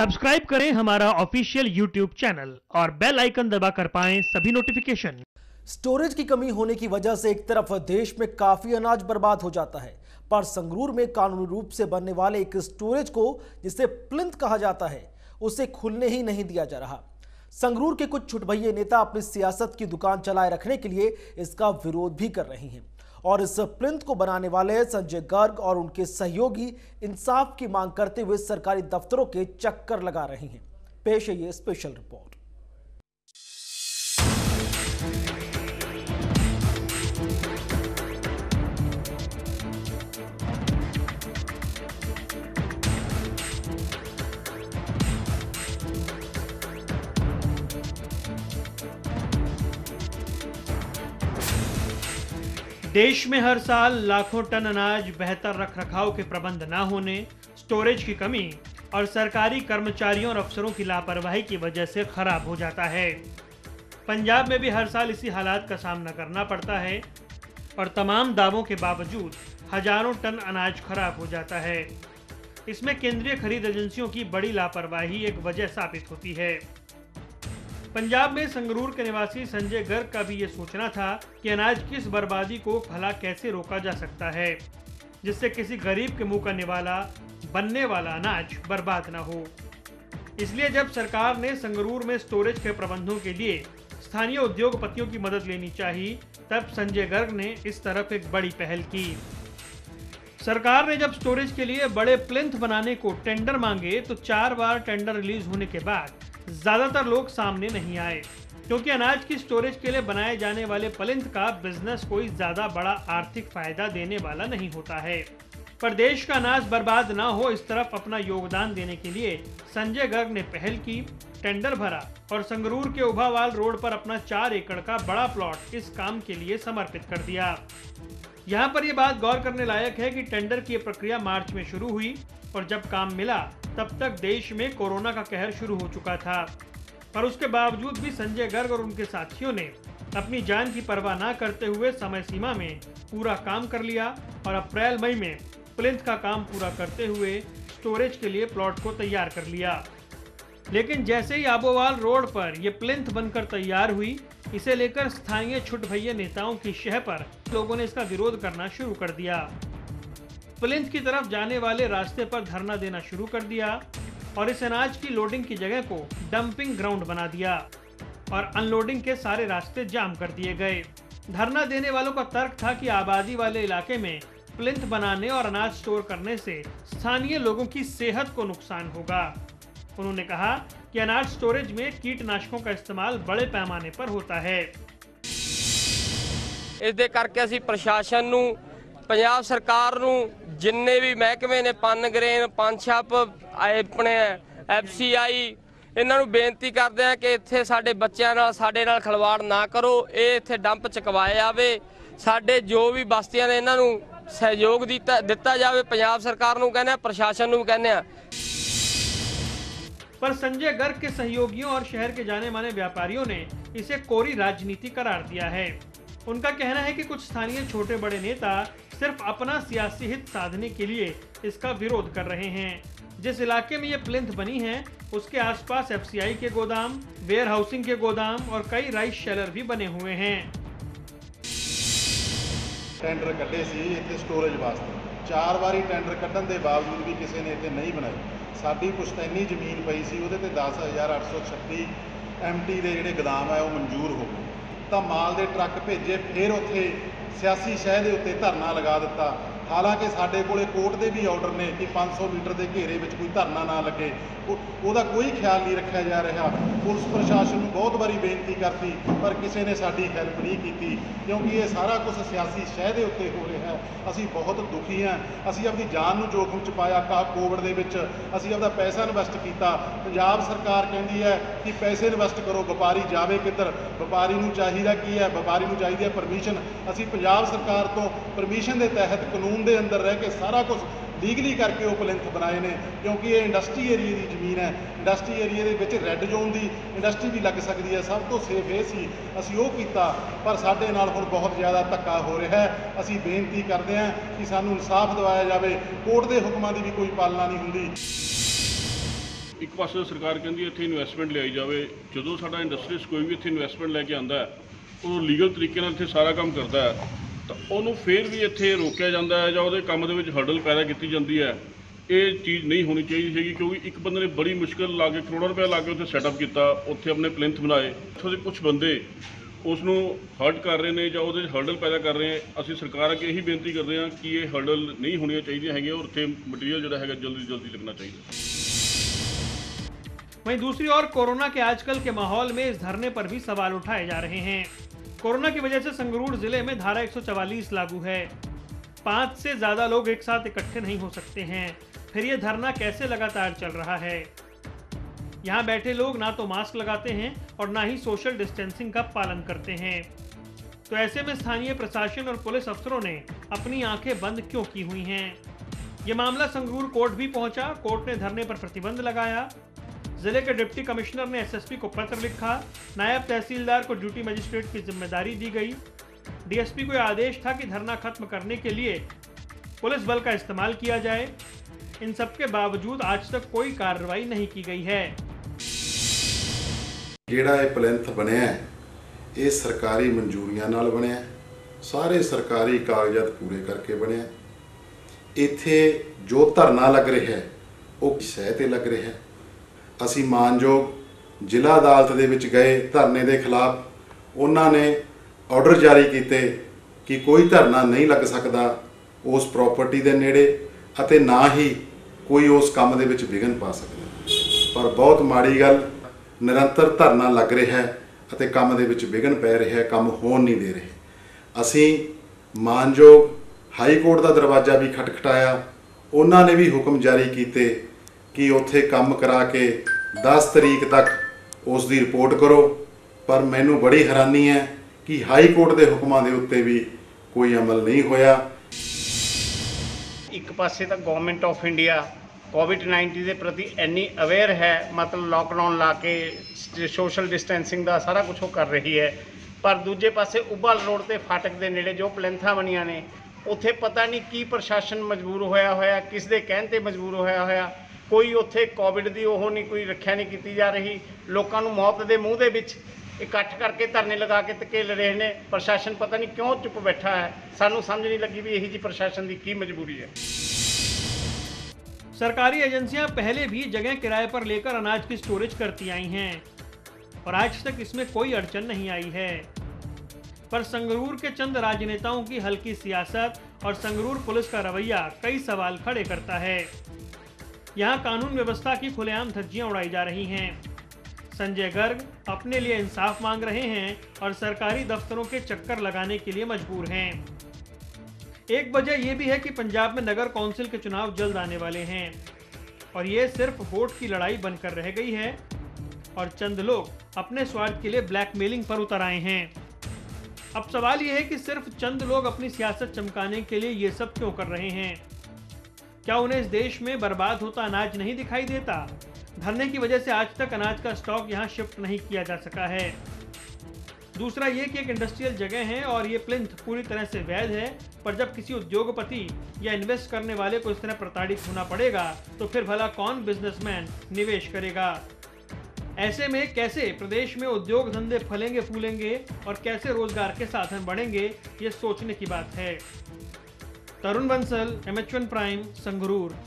Subscribe करें हमारा official YouTube channel और बेल आइकन दबाकर पाएं सभी नोटिफिकेशन। स्टोरेज की कमी होने की वजह से एक तरफ देश में काफी अनाज बर्बाद हो जाता है, पर संगरूर में कानूनी रूप से बनने वाले एक स्टोरेज को, जिसे प्लिंथ कहा जाता है, उसे खुलने ही नहीं दिया जा रहा। संगरूर के कुछ छुटभइये नेता अपनी सियासत की दुकान चलाए रखने के लिए इसका विरोध भी कर रहे हैं और इस प्लिंथ को बनाने वाले संजय गर्ग और उनके सहयोगी इंसाफ की मांग करते हुए सरकारी दफ्तरों के चक्कर लगा रहे हैं। पेश है ये स्पेशल रिपोर्ट। देश में हर साल लाखों टन अनाज बेहतर रखरखाव के प्रबंध न होने, स्टोरेज की कमी और सरकारी कर्मचारियों और अफसरों की लापरवाही की वजह से खराब हो जाता है। पंजाब में भी हर साल इसी हालात का सामना करना पड़ता है और तमाम दावों के बावजूद हजारों टन अनाज खराब हो जाता है। इसमें केंद्रीय खरीद एजेंसियों की बड़ी लापरवाही एक वजह साबित होती है। पंजाब में संगरूर के निवासी संजय गर्ग का भी ये सोचना था कि अनाज की इस बर्बादी को भला कैसे रोका जा सकता है, जिससे किसी गरीब के मुंह का निवाला बनने वाला अनाज बर्बाद ना हो। इसलिए जब सरकार ने संगरूर में स्टोरेज के प्रबंधों के लिए स्थानीय उद्योगपतियों की मदद लेनी चाहिए, तब संजय गर्ग ने इस तरफ एक बड़ी पहल की। सरकार ने जब स्टोरेज के लिए बड़े प्लिंथ बनाने को टेंडर मांगे तो 4 बार टेंडर रिलीज होने के बाद ज्यादातर लोग सामने नहीं आए, क्योंकि अनाज की स्टोरेज के लिए बनाए जाने वाले प्लिंथ का बिजनेस कोई ज्यादा बड़ा आर्थिक फायदा देने वाला नहीं होता है। पर देश का अनाज बर्बाद ना हो, इस तरफ अपना योगदान देने के लिए संजय गर्ग ने पहल की, टेंडर भरा और संगरूर के उभावाल रोड पर अपना 4 एकड़ का बड़ा प्लॉट इस काम के लिए समर्पित कर दिया। यहाँ पर यह बात गौर करने लायक है कि टेंडर की प्रक्रिया मार्च में शुरू हुई और जब काम मिला तब तक देश में कोरोना का कहर शुरू हो चुका था। पर उसके बावजूद भी संजय गर्ग और उनके साथियों ने अपनी जान की परवाह न करते हुए समय सीमा में पूरा काम कर लिया और अप्रैल मई में प्लिंथ का काम पूरा करते हुए स्टोरेज के लिए प्लॉट को तैयार कर लिया। लेकिन जैसे ही आबोवाल रोड पर यह प्लिंथ बनकर तैयार हुई, इसे लेकर स्थानीय छुटभइये नेताओं की शह पर लोगों ने इसका विरोध करना शुरू कर दिया। प्लिंथ की तरफ जाने वाले रास्ते पर धरना देना शुरू कर दिया और इस अनाज की लोडिंग की जगह को डंपिंग ग्राउंड बना दिया और अनलोडिंग के सारे रास्ते जाम कर दिए गए। धरना देने वालों का तर्क था कि आबादी वाले इलाके में प्लिंथ बनाने और अनाज स्टोर करने से स्थानीय लोगों की सेहत को नुकसान होगा। उन्होंने कहा कि अनाज स्टोरेज में कीटनाशकों का इस्तेमाल बड़े पैमाने पर होता है। इस दे करके असी प्रशासन नूं, पंजाब सरकार नूं, जिन्ने भी महकमे ने पन ग्रेन, पंछप, अपने FCI, इन्हां नूं बेनती करदे आ कि इत्थे साडे बच्चिआं नाल साडे नाल खिलवाड़ ना करो। ये इत्थे डंप चकवाए जावे, साडे जो भी बस्तियां ने इन्हां नूं सहयोग दिता जावे। पंजाब सरकार नूं कहने, प्रशासन नूं कहने। पर संजय गर्ग के सहयोगियों और शहर के जाने माने व्यापारियों ने इसे कोरी राजनीति करार दिया है। उनका कहना है कि कुछ स्थानीय छोटे बड़े नेता सिर्फ अपना सियासी हित साधने के लिए इसका विरोध कर रहे हैं। जिस इलाके में ये प्लिंथ बनी है उसके आसपास FCI के गोदाम, वेयर हाउसिंग के गोदाम और कई राइस शेलर भी बने हुए हैं। टेंडर कटे सी इत्थे स्टोरेज वास्ते, 4 बारी टेंडर कट्टण दे बावजूद भी किसी ने इत्थे नहीं बनाई। साडी पुश्तैनी जमीन पई सी, उहदे ते 10,836 MT ਦੇ ਜਿਹੜੇ ਗੋਦਾਮ ਹੈ ਉਹ ਮਨਜ਼ੂਰ ਹੋ ਗਏ ਤਾਂ ਮਾਲ ਦੇ ਟਰੱਕ ਭੇਜੇ, ਫਿਰ ਉੱਥੇ ਸਿਆਸੀ ਸ਼ਹਿ ਦੇ ਉੱਤੇ ਧਰਨਾ ਲਗਾ ਦਿੱਤਾ। ਹਾਲਾਂਕਿ ਸਾਡੇ ਕੋਲੇ ਕੋਰਟ ਦੇ ਵੀ ਆਰਡਰ ਨੇ ਕਿ 500 ਮੀਟਰ ਦੇ ਘੇਰੇ ਵਿੱਚ ਕੋਈ ਧਰਨਾ ਨਾ ਲੱਗੇ, ਉਹਦਾ ਕੋਈ ਖਿਆਲ ਨਹੀਂ ਰੱਖਿਆ ਜਾ ਰਿਹਾ। ਪੁਲਿਸ ਪ੍ਰਸ਼ਾਸਨ ਨੂੰ ਬਹੁਤ ਵਾਰੀ ਬੇਨਤੀ ਕਰਤੀ ਪਰ ਕਿਸੇ ਨੇ ਸਾਡੀ ਹੈਲਪ ਨਹੀਂ ਕੀਤੀ, ਕਿਉਂਕਿ ਇਹ ਸਾਰਾ ਕੁਝ ਸਿਆਸੀ ਸ਼ਹਿ ਦੇ ਉੱਤੇ ਹੋ ਰਿਹਾ ਹੈ। ਅਸੀਂ ਬਹੁਤ ਦੁਖੀ ਹਾਂ। ਅਸੀਂ ਆਪਣੀ ਜਾਨ ਨੂੰ ਜੋਖਮ 'ਚ ਪਾਇਆ। ਕੋਵਿਡ ਦੇ ਵਿੱਚ ਅਸੀਂ ਆਪਦਾ ਪੈਸਾ ਇਨਵੈਸਟ ਕੀਤਾ। ਪੰਜਾਬ ਸਰਕਾਰ ਕਹਿੰਦੀ ਹੈ ਕਿ ਪੈਸੇ ਇਨਵੈਸਟ ਕਰੋ, ਵਪਾਰੀ ਜਾਵੇ ਕਿੱਧਰ? ਵਪਾਰੀ ਨੂੰ ਚਾਹੀਦਾ ਕੀ ਹੈ? ਵਪਾਰੀ ਨੂੰ ਚਾਹੀਦੀ ਹੈ ਪਰਮਿਸ਼ਨ। ਅਸੀਂ ਪੰਜਾਬ ਸਰਕਾਰ ਤੋਂ ਪਰਮਿਸ਼ਨ ਦੇ ਤਹਿਤ ਕਾਨੂੰਨ ਦੇ ਅੰਦਰ ਰਹਿ ਕੇ ਸਾਰਾ ਕੁਝ ਲੀਗਲੀ करके वो प्लिंथ बनाए ने, क्योंकि ये इंडस्ट्री एरिए की जमीन है। इंडस्ट्री एरिए के विच रैड जोन की इंडस्ट्री भी लग सकती है। सब तो सेफ ये सी असी वो कीता, पर साडे नाल हुण बहुत ज़्यादा धक्का हो रहा है। असी बेनती करते हैं कि सानू इंसाफ दिवाया जाए। कोर्ट के हुक्मां की भी कोई पालना नहीं हुंदी। एक पासे सरकार कहती है इत्थे इन्वेस्टमेंट लियाई जाए, जो साडा इंडस्ट्रीज कोई भी इत्थे इन्वेस्टमेंट लैके आंदा है वो लीगल तरीके नाल इत्थे सारा काम करता है, तो उन्होंने फिर भी इत्थे रोकिया जाता है जां उहदे काम दे विच हर्डल पैदा की जाती है। ये चीज़ नहीं होनी चाहिए हैगी, क्योंकि एक बंदे ने बड़ी मुश्किल ला के करोड़ों रुपया ला के उत्थे सैटअप किया, उत्थे अपने प्लिंथ बनाए, इत्थों दे कुछ बंदे उसनों हर्ट कर रहे हैं जां उहदे हर्डल पैदा कर रहे हैं। असीं सरकार अगे यही बेनती करते हैं कि ये हर्डल नहीं होनी चाहिए हैगी और उत्थे मटीरियल जिहड़ा हैगा जल्दी जल्दी लगना चाहिए। वहीं दूसरी ओर कोरोना के आजकल के माहौल में इस धरने पर भी सवाल उठाए जा रहे हैं। कोरोना की वजह से संगरूर जिले में धारा 144 लागू है। 5 से ज्यादा लोग एक साथ इकट्ठे नहीं हो सकते हैं, फिर यह धरना कैसे लगातार चल रहा है। यहाँ बैठे लोग ना तो मास्क लगाते हैं और ना ही सोशल डिस्टेंसिंग का पालन करते हैं, तो ऐसे में स्थानीय प्रशासन और पुलिस अफसरों ने अपनी आंखें बंद क्यों की हुई हैं। ये मामला संगरूर कोर्ट भी पहुंचा। कोर्ट ने धरने पर प्रतिबंध लगाया। जिले के डिप्टी कमिश्नर ने एसएसपी को पत्र लिखा। नायब तहसीलदार को ड्यूटी मजिस्ट्रेट की जिम्मेदारी दी गई। डीएसपी को यह आदेश था कि धरना खत्म करने के लिए पुलिस बल का इस्तेमाल किया जाए। इन सब के बावजूद आज तक कोई कार्रवाई नहीं की गई है। ਜਿਹੜਾ ਇਹ ਪਲਿੰਥ ਬਣਿਆ ਇਹ ਸਰਕਾਰੀ ਮਨਜ਼ੂਰੀਆਂ ਨਾਲ ਬਣਿਆ, ਸਾਰੇ ਸਰਕਾਰੀ ਕਾਗਜ਼ਾਤ ਪੂਰੇ ਕਰਕੇ ਬਣਿਆ। ਇੱਥੇ ਜੋ ਧਰਨਾ ਲੱਗ ਰਿਹਾ ਹੈ ਉਹ ਸਹਿ ਤੇ ਲੱਗ ਰਿਹਾ ਹੈ। ਅਸੀਂ ਮਾਨਯੋਗ ਜ਼ਿਲ੍ਹਾ ਅਦਾਲਤ ਦੇ ਵਿੱਚ ਗਏ ਧਰਨੇ ਦੇ ਖਿਲਾਫ, ਉਹਨਾਂ ਨੇ ਆਰਡਰ ਜਾਰੀ ਕੀਤੇ ਕਿ ਕੋਈ ਧਰਨਾ ਨਹੀਂ ਲੱਗ ਸਕਦਾ ਉਸ ਪ੍ਰਾਪਰਟੀ ਦੇ ਨੇੜੇ ਅਤੇ ਨਾ ਹੀ ਕੋਈ ਉਸ ਕੰਮ ਦੇ ਵਿੱਚ ਵਿਘਨ ਪਾ ਸਕਦਾ। ਪਰ ਬਹੁਤ ਮਾੜੀ ਗੱਲ, ਨਿਰੰਤਰ ਧਰਨਾ ਲੱਗ ਰਿਹਾ ਹੈ ਅਤੇ ਕੰਮ ਦੇ ਵਿੱਚ ਵਿਘਨ ਪੈ ਰਿਹਾ ਹੈ, ਕੰਮ ਹੋਣ ਨਹੀਂ ਦੇ ਰਹੇ। ਅਸੀਂ ਮਾਨਯੋਗ ਹਾਈ ਕੋਰਟ ਦਾ ਦਰਵਾਜ਼ਾ ਵੀ ਖਟਖਟਾਇਆ, ਉਹਨਾਂ ਨੇ ਵੀ ਹੁਕਮ ਜਾਰੀ ਕੀਤੇ ਕਿ ਉੱਥੇ ਕੰਮ ਕਰਾ ਕੇ 10 ਤਰੀਕ ਤੱਕ ਉਸ ਦੀ ਰਿਪੋਰਟ ਕਰੋ। ਪਰ ਮੈਨੂੰ ਬੜੀ ਹੈਰਾਨੀ ਹੈ ਕਿ ਹਾਈ ਕੋਰਟ ਦੇ ਹੁਕਮਾਂ ਦੇ ਉੱਤੇ ਵੀ ਕੋਈ ਅਮਲ ਨਹੀਂ ਹੋਇਆ। ਇੱਕ ਪਾਸੇ ਤਾਂ ਗਵਰਨਮੈਂਟ ਆਫ ਇੰਡੀਆ कोविड-19 के प्रति इन्नी अवेयर है, मतलब लॉकडाउन ला के सोशल डिस्टेंसिंग का सारा कुछ वो कर रही है, पर दूजे पासे उबल रोड के फाटक के नेड़े जो प्लिंथां बनिया ने उत्थे पता नहीं की प्रशासन मजबूर होया किस दे कहण ते मजबूर होया कोई उत्थे कोविड की ओह नहीं, कोई रखिया नहीं की जा रही। लोगों को मौत के मूँह के विच इकट्ठ करके धरने लगा के धकेल रहे हैं। प्रशासन पता नहीं क्यों चुप बैठा है, सानू समझ नहीं लगी भी यही जी प्रशासन की मजबूरी है। सरकारी एजेंसियां पहले भी जगह किराए पर लेकर अनाज की स्टोरेज करती आई हैं और आज तक इसमें कोई अड़चन नहीं आई है। पर संगरूर के चंद राजनेताओं की हल्की सियासत और संगरूर पुलिस का रवैया कई सवाल खड़े करता है। यहाँ कानून व्यवस्था की खुलेआम धज्जियां उड़ाई जा रही हैं। संजय गर्ग अपने लिए इंसाफ मांग रहे हैं और सरकारी दफ्तरों के चक्कर लगाने के लिए मजबूर हैं। एक वजह यह भी है कि पंजाब में नगर कौंसिल के चुनाव जल्द आने वाले हैं और ये सिर्फ वोट की लड़ाई बनकर रह गई है और चंद लोग अपने स्वार्थ के लिए ब्लैकमेलिंग पर उतर आए हैं। अब सवाल यह है कि सिर्फ चंद लोग अपनी सियासत चमकाने के लिए ये सब क्यों कर रहे हैं। क्या उन्हें इस देश में बर्बाद होता अनाज नहीं दिखाई देता? धरने की वजह से आज तक अनाज का स्टॉक यहाँ शिफ्ट नहीं किया जा सका है। दूसरा ये कि एक इंडस्ट्रियल जगह है और ये प्लिंथ पूरी तरह से वैध है, पर जब किसी उद्योगपति या इन्वेस्ट करने वाले को इस तरह प्रताड़ित होना पड़ेगा तो फिर भला कौन बिजनेसमैन निवेश करेगा। ऐसे में कैसे प्रदेश में उद्योग धंधे फलेंगे फूलेंगे और कैसे रोजगार के साधन बढ़ेंगे, ये सोचने की बात है। तरुण बंसल, MH1 प्राइम, संगरूर।